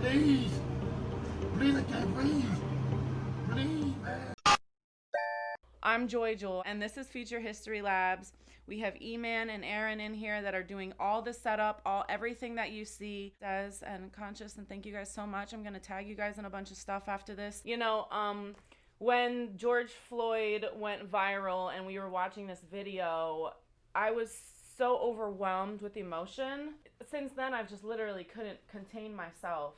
Please. Please, I can't breathe. Please, man. I'm Joy Jewel, and this is Future History Labs. We have E-Man and Aaron in here that are doing all the setup, everything that you see. Des and Conscious, and thank you guys so much. I'm going to tag you guys in a bunch of stuff after this. When George Floyd went viral and we were watching this video, I was so overwhelmed with emotion. Since then, I've just literally couldn't contain myself.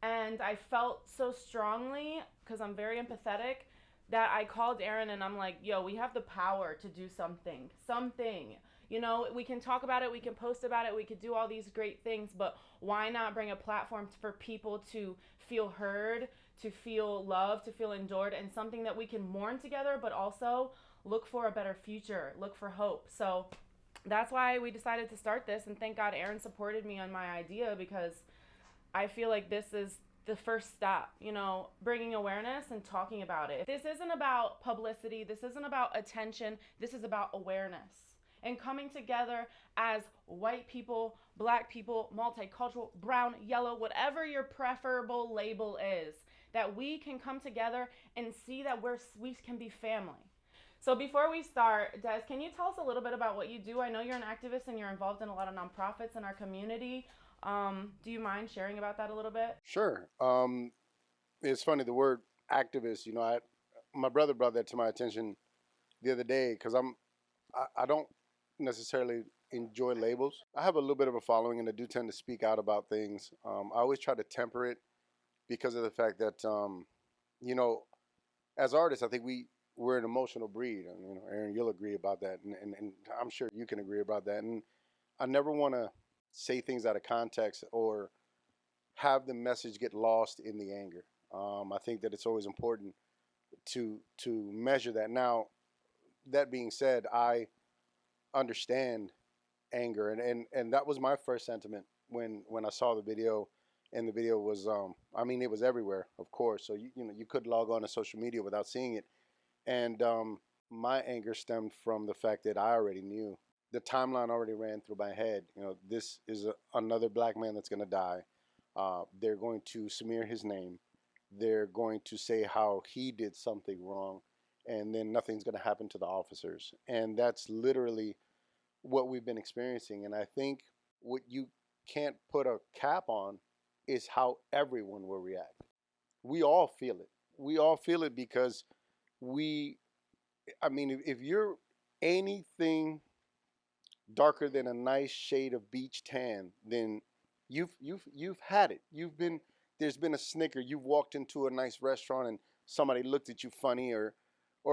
And I felt so strongly, because I'm very empathetic, that I called Aaron and I'm like, yo, we have the power to do something. We can talk about it, we can post about it, we could do all these great things, but why not bring a platform for people to feel heard, to feel loved, to feel endured, and something that we can mourn together, but also look for a better future, look for hope. So that's why we decided to start this, and thank God Aaron supported me on my idea, because I feel like this is the first step, bringing awareness and talking about it. This isn't about publicity. This isn't about attention. This is about awareness and coming together as white people, black people, multicultural, brown, yellow, whatever your preferable label is, that we can come together and see that we can be family. So before we start, Des, can you tell us a little bit about what you do? I know you're an activist and you're involved in a lot of nonprofits in our community. Do you mind sharing about that a little bit? Sure. It's funny, the word activist, my brother brought that to my attention the other day, because I don't necessarily enjoy labels. I have a little bit of a following, and I do tend to speak out about things. I always try to temper it because of the fact that, as artists, I think we're an emotional breed. And, Aaron, you'll agree about that, and I'm sure you can agree about that. And I never want to say things out of context or have the message get lost in the anger. I think that it's always important to measure that. Now, that being said, I understand anger, and that was my first sentiment when I saw the video, and the video was it was everywhere, of course. So you could log on to social media without seeing it, and my anger stemmed from the fact that I already knew. The timeline already ran through my head. This is another black man that's going to die. They're going to smear his name. They're going to say how he did something wrong, and then nothing's going to happen to the officers. And that's literally what we've been experiencing. And I think what you can't put a cap on is how everyone will react. We all feel it. We all feel it because if you're anything darker than a nice shade of beach tan, then you've had it. There's been a snicker. You've walked into a nice restaurant and somebody looked at you funny, or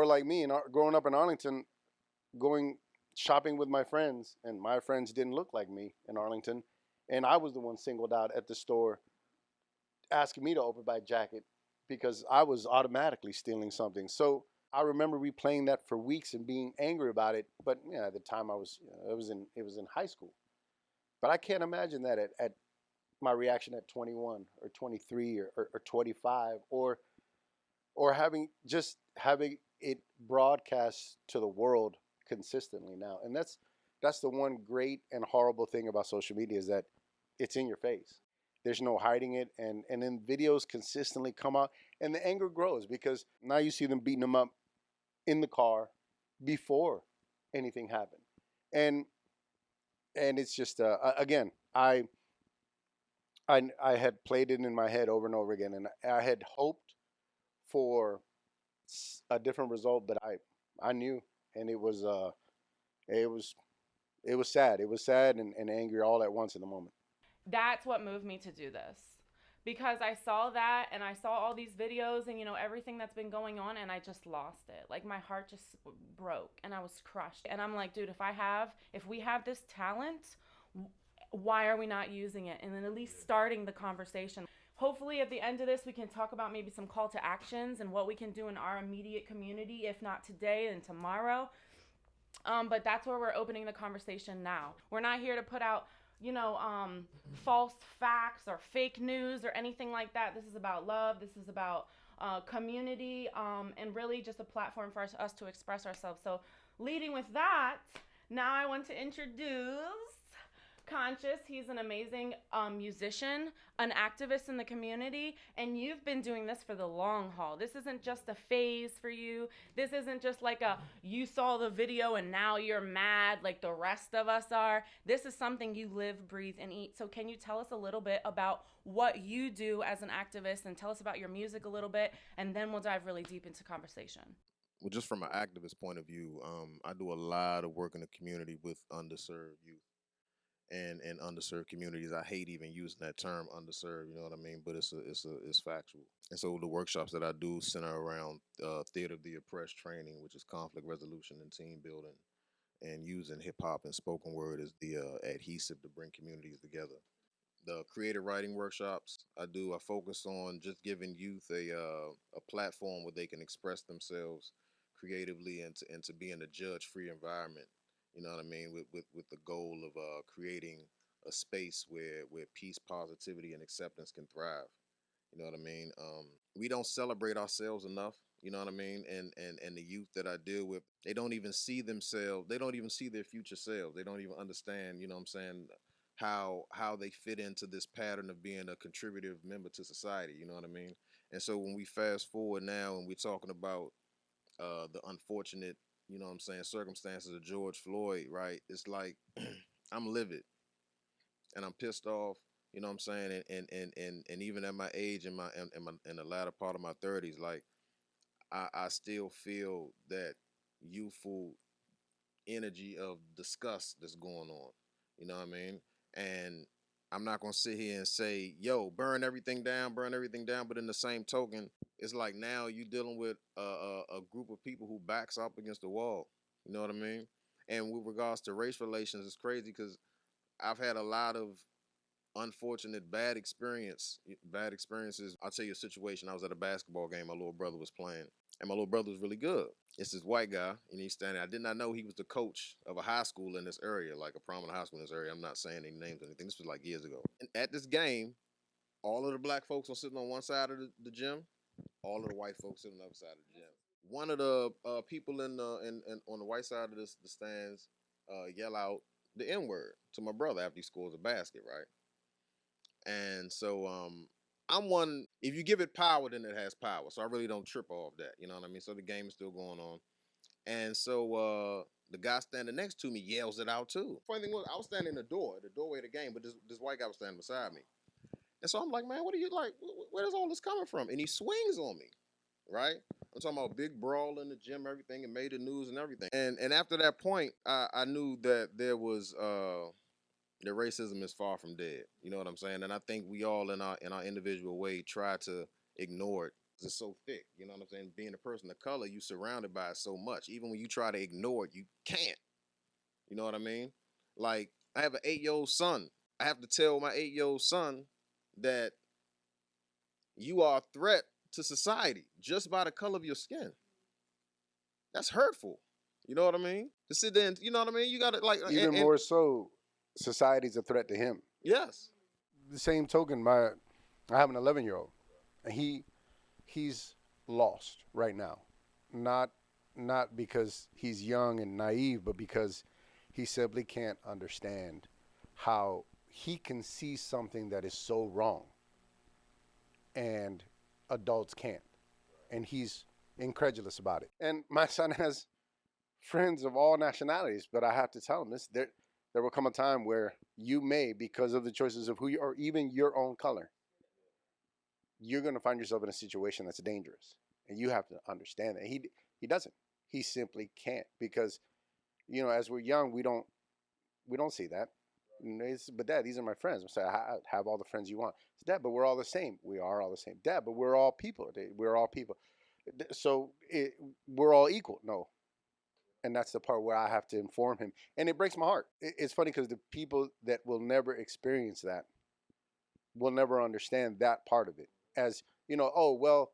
like me, growing up in Arlington, going shopping with my friends, and my friends didn't look like me in Arlington, and I was the one singled out at the store, asking me to open my jacket because I was automatically stealing something. So I remember replaying that for weeks and being angry about it. But at the time it was in high school. But I can't imagine that at my reaction at 21 or 23 or 25, or having it broadcast to the world consistently now. And that's the one great and horrible thing about social media, is that it's in your face. There's no hiding it, and then videos consistently come out, and the anger grows because now you see them beating them up in the car before anything happened, and it's just again, I had played it in my head over and over again, and I had hoped for a different result, but I knew, and it was sad. It was sad and angry all at once in the moment. That's what moved me to do this, because I saw that and I saw all these videos and everything that's been going on, and I just lost it. Like, my heart just broke and I was crushed. And I'm like, dude, if we have this talent, why are we not using it? And then at least starting the conversation. Hopefully at the end of this, we can talk about maybe some call to actions and what we can do in our immediate community, if not today, then tomorrow. But that's where we're opening the conversation now. We're not here to put out false facts or fake news or anything like that. This is about love. This is about community, and really just a platform for us to express ourselves. So leading with that, now I want to introduce Conscious. He's an amazing musician, an activist in the community, and you've been doing this for the long haul. This isn't just a phase for you. This isn't just like a you saw the video and now you're mad like the rest of us are. This is something you live, breathe, and eat. So can you tell us a little bit about what you do as an activist, and tell us about your music a little bit, and then we'll dive really deep into conversation. Well, just from an activist point of view, I do a lot of work in the community with underserved youth and underserved communities. I hate even using that term underserved, you know what I mean? But it's factual. And so the workshops that I do center around theater of the oppressed training, which is conflict resolution and team building, and using hip hop and spoken word as the adhesive to bring communities together. The creative writing workshops I focus on just giving youth a platform where they can express themselves creatively and to be in a judge free environment. You know what I mean? With the goal of creating a space where peace, positivity, and acceptance can thrive. You know what I mean? We don't celebrate ourselves enough. You know what I mean? And the youth that I deal with, they don't even see themselves. They don't even see their future selves. They don't even understand. You know what I'm saying? How they fit into this pattern of being a contributive member to society. You know what I mean? And so when we fast forward now and we're talking about the unfortunate, you know what I'm saying, circumstances of George Floyd, right? It's like I'm livid and I'm pissed off. You know what I'm saying? And even at my age, in the latter part of my 30s, like I still feel that youthful energy of disgust that's going on. You know what I mean? And I'm not gonna sit here and say, "Yo, burn everything down." But in the same token, it's like now you dealing with a group of people who backs up against the wall. You know what I mean? And with regards to race relations, it's crazy because I've had a lot of unfortunate bad experiences. I'll tell you a situation. I was at a basketball game my little brother was playing, and my little brother was really good. It's this white guy, and he's standing. I did not know he was the coach of a high school in this area, like a prominent high school in this area. I'm not saying any names or anything. This was like years ago. And at this game, all of the black folks are sitting on one side of the gym, all of the white folks sitting on the other side of the gym. One of the people in on the white side of the stands yell out the N word to my brother after he scores a basket, right? And so I'm one. If you give it power, then it has power. So I really don't trip off that. You know what I mean? So the game is still going on, and so the guy standing next to me yells it out too. Funny thing was, I was standing in the doorway of the game, but this white guy was standing beside me, and so I'm like, man, what are you like? Where is all this coming from? And he swings on me, right? I'm talking about big brawl in the gym, everything, and made the news and everything. And after that point, I knew that there was that racism is far from dead. You know what I'm saying? And I think we all in our individual way try to ignore it. It's so thick. You know what I'm saying? Being a person of color, you surrounded by it so much. Even when you try to ignore it, you can't. You know what I mean? Like I have an 8-year-old son. I have to tell my 8-year-old son that you are a threat to society just by the color of your skin. That's hurtful. You know what I mean? To sit there and, you know what I mean? You got to like Even more so, society's a threat to him. Yes. The same token, I have an 11-year-old, and he's lost right now, not because he's young and naive, but because he simply can't understand how he can see something that is so wrong, and adults can't, and he's incredulous about it. And my son has friends of all nationalities, but I have to tell him this: there will come a time where you may, because of the choices of who you are, even your own color, you're going to find yourself in a situation that's dangerous, and you have to understand that. He doesn't. He simply can't, because as we're young, we don't see that. But Dad, these are my friends. I'm saying, have all the friends you want. Dad, but we're all the same. We are all the same. Dad, but we're all people. We're all people. So we're all equal. No. And that's the part where I have to inform him. And it breaks my heart. It's funny because the people that will never experience that will never understand that part of it. As, oh, well,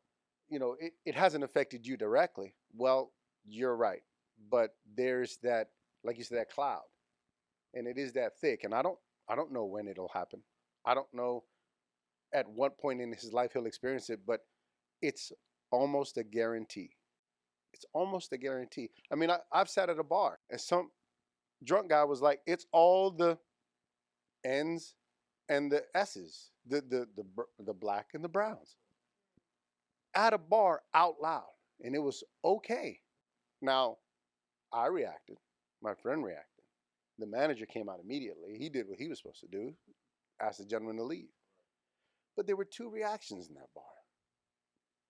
it hasn't affected you directly. Well, you're right. But there's that, like you said, that cloud. And it is that thick. And I don't know when it'll happen. I don't know at what point in his life he'll experience it, but it's almost a guarantee. It's almost a guarantee. I mean, I've sat at a bar and some drunk guy was like, it's all the N's and the S's, the black and the browns, at a bar out loud, and it was okay. Now, I reacted. My friend reacted. The manager came out immediately. He did what he was supposed to do, asked the gentleman to leave. But there were two reactions in that bar.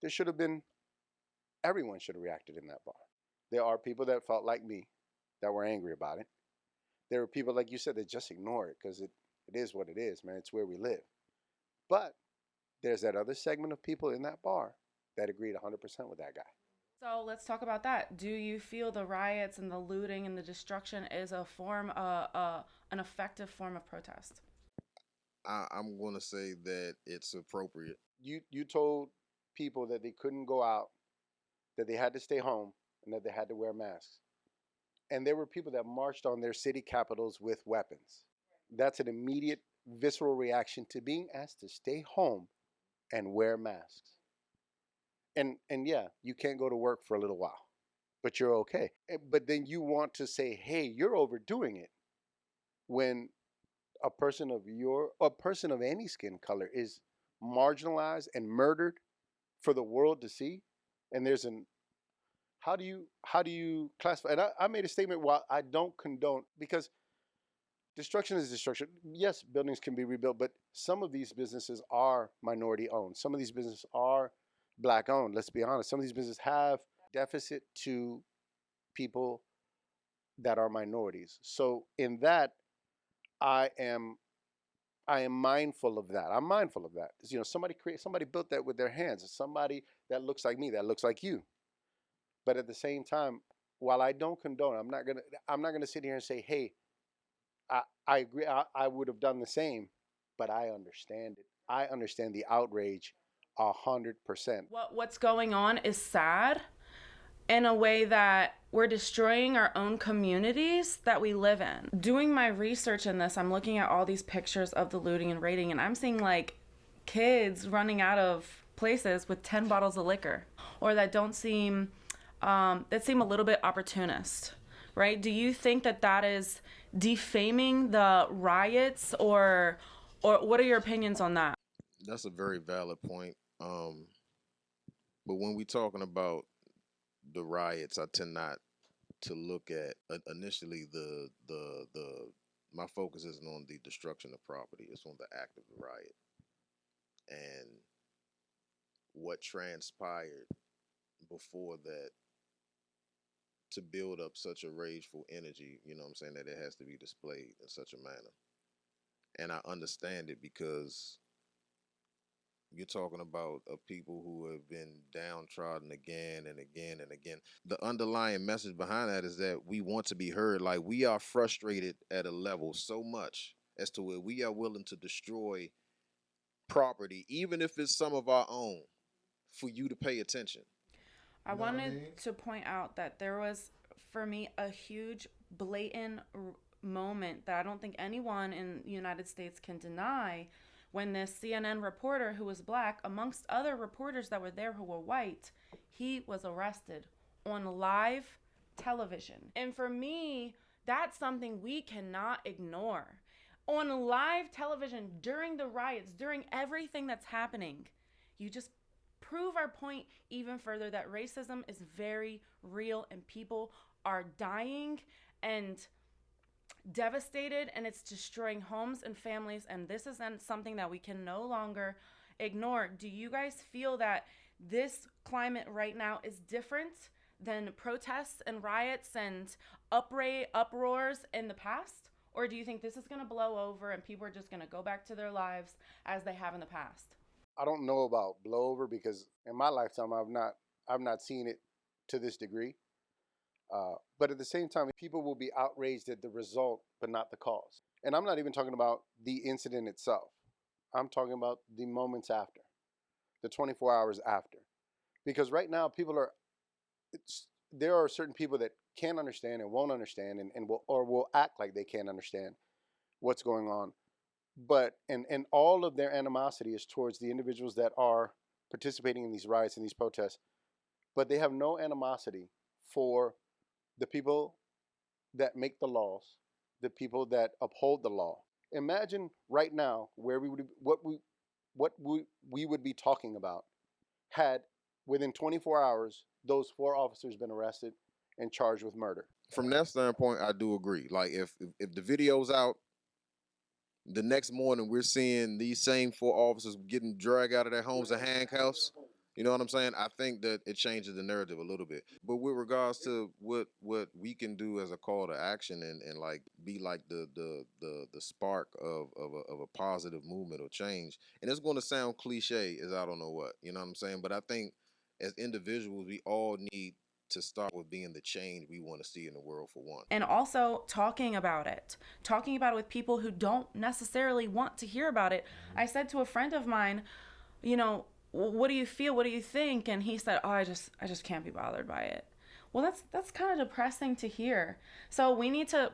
There should have been, everyone should have reacted in that bar. There are people that felt like me, that were angry about it. There are people, like you said, that just ignore it because it is what it is, man. It's where we live. But there's that other segment of people in that bar that agreed 100% with that guy. So let's talk about that. Do you feel the riots and the looting and the destruction is a form, an effective form of protest? I'm going to say that it's appropriate. You told people that they couldn't go out, that they had to stay home, and that they had to wear masks. And there were people that marched on their city capitals with weapons. That's an immediate, visceral reaction to being asked to stay home and wear masks. And yeah, you can't go to work for a little while, but you're okay. But then you want to say, hey, you're overdoing it, when a person of any skin color is marginalized and murdered for the world to see. And there's how do you classify? And I made a statement, while I don't condone, because destruction is destruction. Yes, buildings can be rebuilt, but some of these businesses are minority owned. Some of these businesses are black owned. Let's be honest. Some of these businesses have deficit to people that are minorities. So in that, I am mindful of that. I'm mindful of that. You know, somebody built that with their hands. It's somebody that looks like me, that looks like you. But at the same time, while I don't condone, I'm not gonna sit here and say, hey, I agree, I would have done the same, but I understand it. I understand the outrage 100%. What's going on is sad in a way that we're destroying our own communities that we live in. Doing my research in this, I'm looking at all these pictures of the looting and raiding, and I'm seeing like kids running out of places with 10 bottles of liquor, or that seem a little bit opportunist, right? Do you think that is defaming the riots, or what are your opinions on that? That's a very valid point. But when we're talking about the riots, I tend not to look at initially the my focus isn't on the destruction of property. It's on the act of the riot and what transpired before that to build up such a rageful energy, you know what I'm saying, that it has to be displayed in such a manner. And I understand it because you're talking about people who have been downtrodden again and again and again. The underlying message behind that is that we want to be heard. Like, we are frustrated at a level so much as to where we are willing to destroy property, even if it's some of our own, for you to pay attention. I wanted to point out that there was, for me, a huge blatant moment that I don't think anyone in the United States can deny, when this CNN reporter who was black, amongst other reporters that were there who were white, he was arrested on live television. And for me, that's something we cannot ignore. On live television, during the riots, during everything that's happening, you just prove our point even further that racism is very real and people are dying and devastated, and it's destroying homes and families, and this isn't something that we can no longer ignore. Do you guys feel that this climate right now is different than protests and riots and uproars in the past? Or do you think this is going to blow over and people are just going to go back to their lives as they have in the past? I don't know about blowover, because in my lifetime I've not seen it to this degree. But at the same time, people will be outraged at the result, but not the cause. And I'm not even talking about the incident itself. I'm talking about the moments after, the 24 hours after. Because right now, there are certain people that can't understand and won't understand and will act like they can't understand what's going on. But and all of their animosity is towards the individuals that are participating in these riots and these protests. But they have no animosity for the people that make the laws, the people that uphold the law. Imagine right now where we would be talking about had within 24 hours those 4 officers been arrested and charged with murder. From that standpoint, I do agree. Like if the video's out, the next morning we're seeing these same 4 officers getting dragged out of their homes in handcuffs. You know what I'm saying? I think that it changes the narrative a little bit. But with regards to what we can do as a call to action and like be like the spark of a positive movement or change. And it's going to sound cliche as I don't know what, you know what I'm saying? But I think as individuals, we all need to start with being the change we want to see in the world for one. And also talking about it with people who don't necessarily want to hear about it. I said to a friend of mine, you know, what do you feel? What do you think? And he said, oh, I just can't be bothered by it. Well, that's kind of depressing to hear. So we need to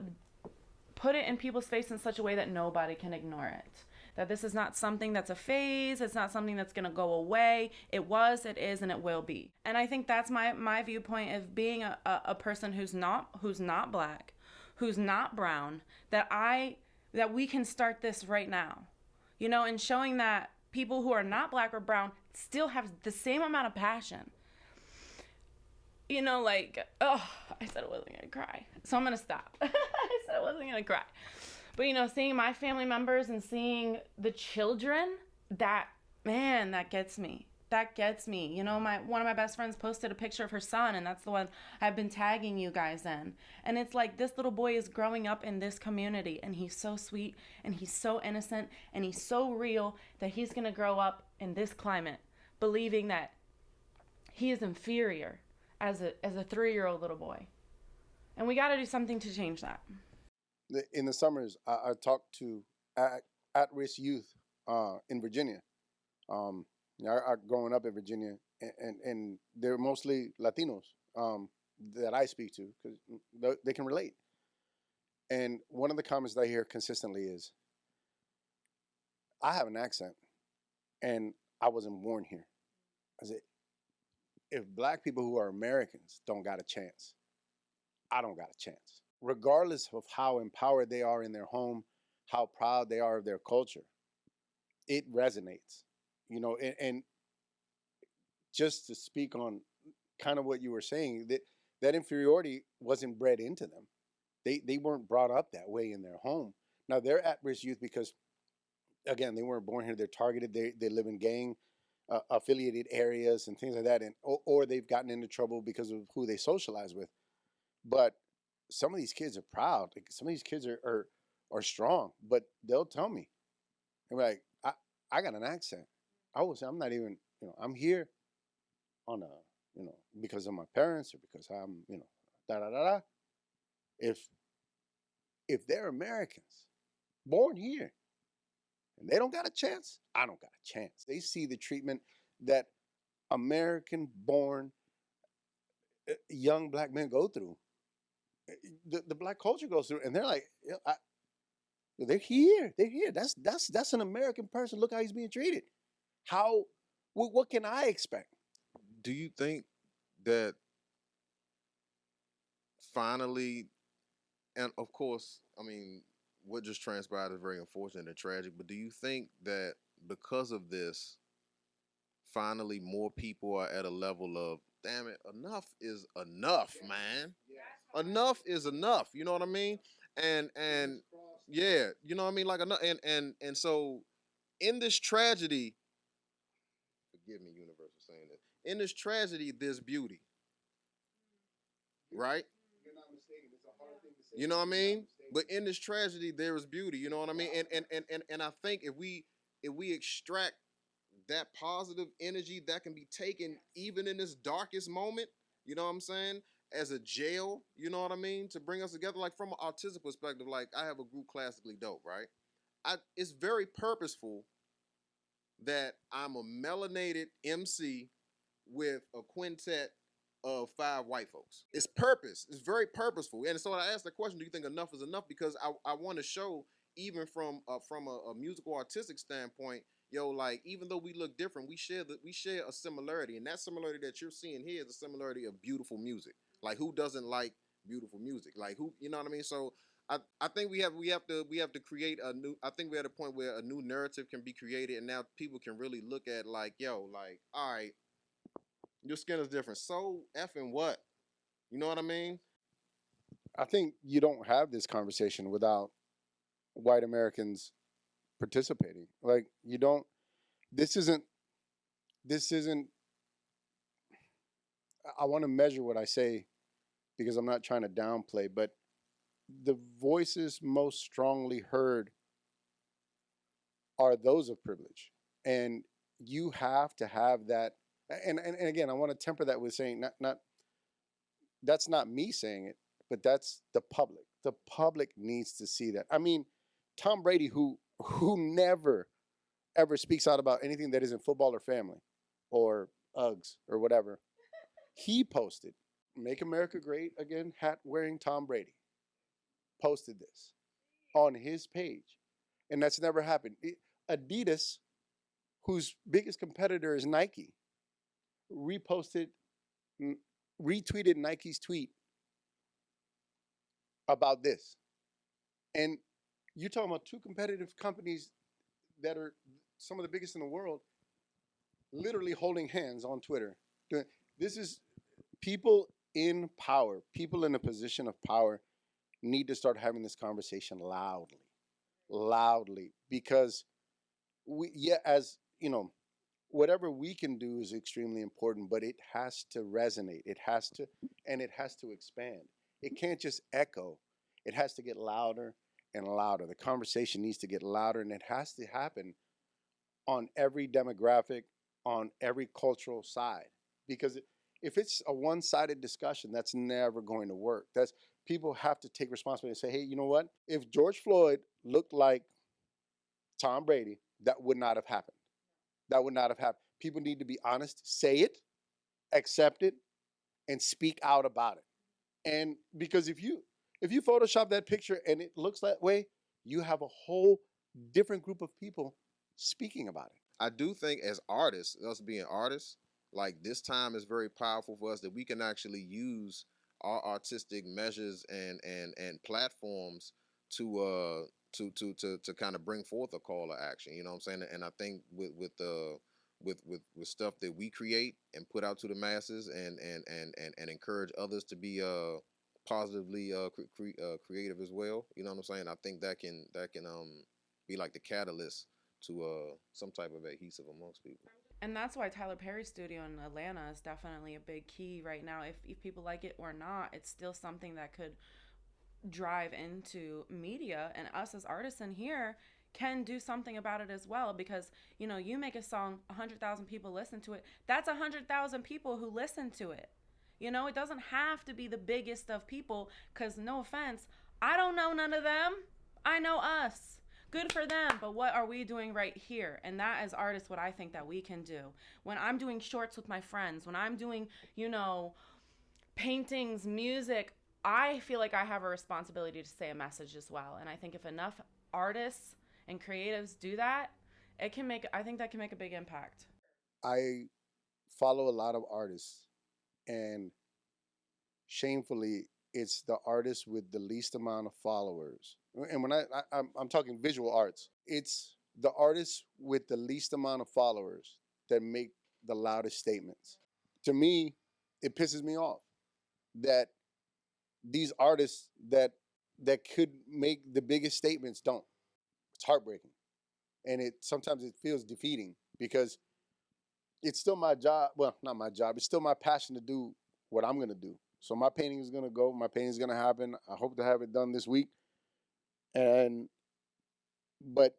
put it in people's face in such a way that nobody can ignore it. That this is not something that's a phase. It's not something that's going to go away. It was, it is, and it will be. And I think that's my viewpoint of being a person who's not black, who's not brown, that we can start this right now. You know, and showing that people who are not black or brown still have the same amount of passion. You know, like, oh, I said I wasn't going to cry. So I'm going to stop. I said I wasn't going to cry. But, you know, seeing my family members and seeing the children, that gets me. That gets me. You know, one of my best friends posted a picture of her son, and that's the one I've been tagging you guys in. And it's like, this little boy is growing up in this community, and he's so sweet, and he's so innocent, and he's so real that he's going to grow up in this climate, believing that he is inferior as a 3-year-old little boy. And we got to do something to change that. In the summers, I talked to at-risk youth in Virginia. I growing up in Virginia, and they're mostly Latinos that I speak to because they can relate. And one of the comments that I hear consistently is, I have an accent, and I wasn't born here. I said, if black people who are Americans don't got a chance, I don't got a chance. Regardless of how empowered they are in their home, how proud they are of their culture, it resonates. You know, and just to speak on kind of what you were saying, that inferiority wasn't bred into them. They weren't brought up that way in their home. Now they're at-risk youth because, again, they weren't born here. They're targeted. They live in gang affiliated areas and things like that, and or they've gotten into trouble because of who they socialize with. But some of these kids are proud. Like, some of these kids are strong, but they'll tell me, and like, I got an accent. I will say, I'm not even, I'm here on a, because of my parents or because I'm, da da da da. If they're Americans, born here, and they don't got a chance, I don't got a chance. They see the treatment that American-born young black men go through. The black culture goes through, and they're like, they're here. They're here. That's an American person. Look how he's being treated. What can I expect? Do you think that finally, and of course, I mean, what just transpired is very unfortunate and tragic, but do you think that because of this, finally more people are at a level of, damn it, enough is enough, man. Enough is enough. You know what I mean? And yeah, you know what I mean? Like enough, and so in this tragedy, forgive me, universe, for saying this. In this tragedy, there's beauty. Right? You're not mistaken. It's a hard thing to say. You know what I mean? But in this tragedy, there is beauty. You know what I mean? And I think if we extract that positive energy that can be taken even in this darkest moment, you know what I'm saying? As a jail, you know what I mean? To bring us together, like from an artistic perspective, like I have a group, Classically Dope, right? It's very purposeful that I'm a melanated MC with a quintet of 5 white folks. It's purpose. It's very purposeful. And so I asked the question, do you think enough is enough? Because I want to show, even from a musical artistic standpoint, like, even though we look different, we share a similarity. And that similarity that you're seeing here is a similarity of beautiful music. Like, who doesn't like beautiful music? Like, who, you know what I mean? So I think we have to create a new. I think we're at a point where a new narrative can be created, and now people can really look at like, yo, like, all right, your skin is different. So effing what? You know what I mean? I think you don't have this conversation without white Americans participating. Like you don't. This isn't. This isn't. I want to measure what I say because I'm not trying to downplay, but the voices most strongly heard are those of privilege, and you have to have that. And again, I want to temper that with saying not that's not me saying it, but that's the public. The public needs to see that. I mean, Tom Brady, who never ever speaks out about anything that isn't football or family, or Uggs or whatever, he posted "Make America Great Again" hat wearing Tom Brady. Posted this on his page, and that's never happened. Adidas, whose biggest competitor is Nike, reposted, retweeted Nike's tweet about this. And you're talking about two competitive companies that are some of the biggest in the world, literally holding hands on Twitter. This is people in power, people in a position of power need to start having this conversation loudly, because as you know, whatever we can do is extremely important, but it has to resonate. It has to expand. It can't just echo. It has to get louder and louder. The conversation needs to get louder, and it has to happen on every demographic, on every cultural side. Because if it's a one-sided discussion, that's never going to work. People have to take responsibility and say, hey, you know what? If George Floyd looked like Tom Brady, that would not have happened. That would not have happened. People need to be honest, say it, accept it, and speak out about it. And because if you Photoshop that picture and it looks that way, you have a whole different group of people speaking about it. I do think as artists, us being artists, like this time is very powerful for us that we can actually use our artistic measures and platforms to kind of bring forth a call to action. You know what I'm saying? And I think with stuff that we create and put out to the masses and encourage others to be positively creative as well. You know what I'm saying? I think that can be like the catalyst to some type of adhesive amongst people. And that's why Tyler Perry's studio in Atlanta is definitely a big key right now. If people like it or not, it's still something that could drive into media, and us as artists in here can do something about it as well, because you make a song, 100,000 people listen to it, that's 100,000 people who listen to it. It doesn't have to be the biggest of people, because no offense, I don't know none of them, I know us. Good for them, but what are we doing right here? And that, as artists, what I think that we can do. When I'm doing shorts with my friends, when I'm doing paintings, music, I feel like I have a responsibility to say a message as well. And I think if enough artists and creatives do that, I think that can make a big impact. I follow a lot of artists, and shamefully, it's the artists with the least amount of followers. And when I'm talking visual arts, it's the artists with the least amount of followers that make the loudest statements. To me, it pisses me off that these artists that could make the biggest statements don't. It's heartbreaking, and sometimes it feels defeating, because it's still my job. Well, not my job. It's still my passion to do what I'm going to do. So my painting is going to go. My painting is going to happen. I hope to have it done this week. But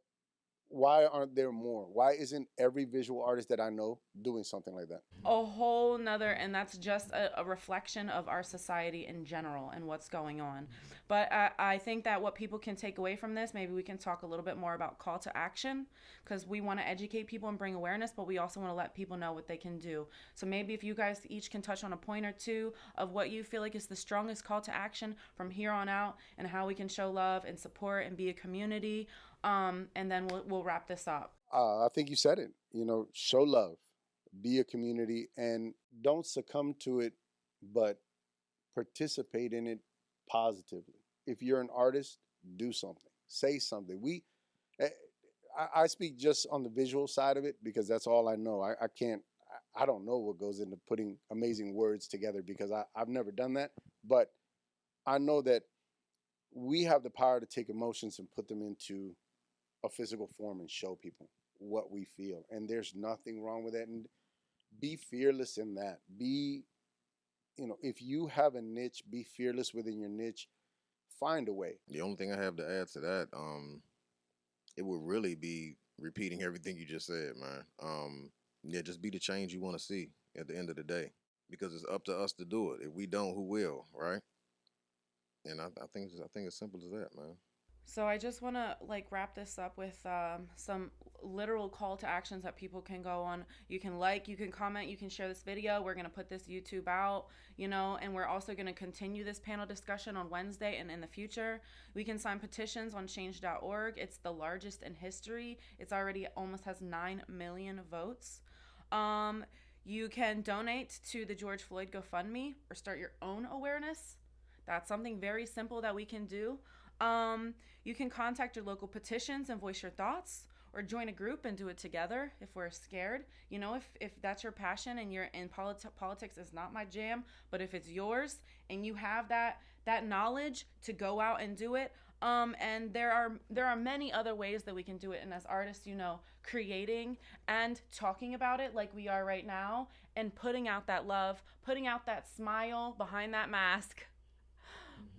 why aren't there more? Why isn't every visual artist that I know doing something like that? A whole nother, and that's just a reflection of our society in general and what's going on. But I think that what people can take away from this, maybe we can talk a little bit more about call to action, because we want to educate people and bring awareness, but we also want to let people know what they can do. So maybe if you guys each can touch on a point or two of what you feel like is the strongest call to action from here on out, and how we can show love and support and be a community. And then we'll wrap this up. I think you said it. Show love, be a community, and don't succumb to it, but participate in it positively. if you're an artist, do something, say something. eh, I speak just on the visual side of it because that's all I know. I can't, I don't know what goes into putting amazing words together because I've never done that. But I know that we have the power to take emotions and put them into a physical form and show people what we feel. And there's nothing wrong with that. And be fearless in that. Be, if you have a niche, be fearless within your niche. Find a way. The only thing I have to add to that, it would really be repeating everything you just said, man. Yeah, just be the change you want to see at the end of the day, because it's up to us to do it. If we don't, who will, right? And I think it's simple as that, man. So I just want to wrap this up with some literal call to actions that people can go on. You can you can comment, you can share this video. We're going to put this YouTube out, and we're also going to continue this panel discussion on Wednesday and in the future. We can sign petitions on change.org. It's the largest in history. It's already almost has 9 million votes. You can donate to the George Floyd GoFundMe or start your own awareness. That's something very simple that we can do. You can contact your local petitions and voice your thoughts, or join a group and do it together if we're scared. If that's your passion and you're in politics is not my jam, but if it's yours and you have that knowledge to go out and do it, and there are many other ways that we can do it. And as artists, creating and talking about it like we are right now, and putting out that love, putting out that smile behind that mask,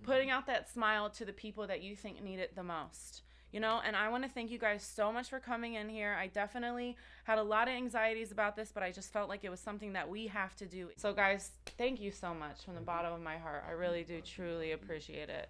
putting out that smile to the people that you think need it the most. And I want to thank you guys so much for coming in here. I definitely had a lot of anxieties about this, but I just felt like it was something that we have to do. So guys, thank you so much from the bottom of my heart. I really do truly appreciate it.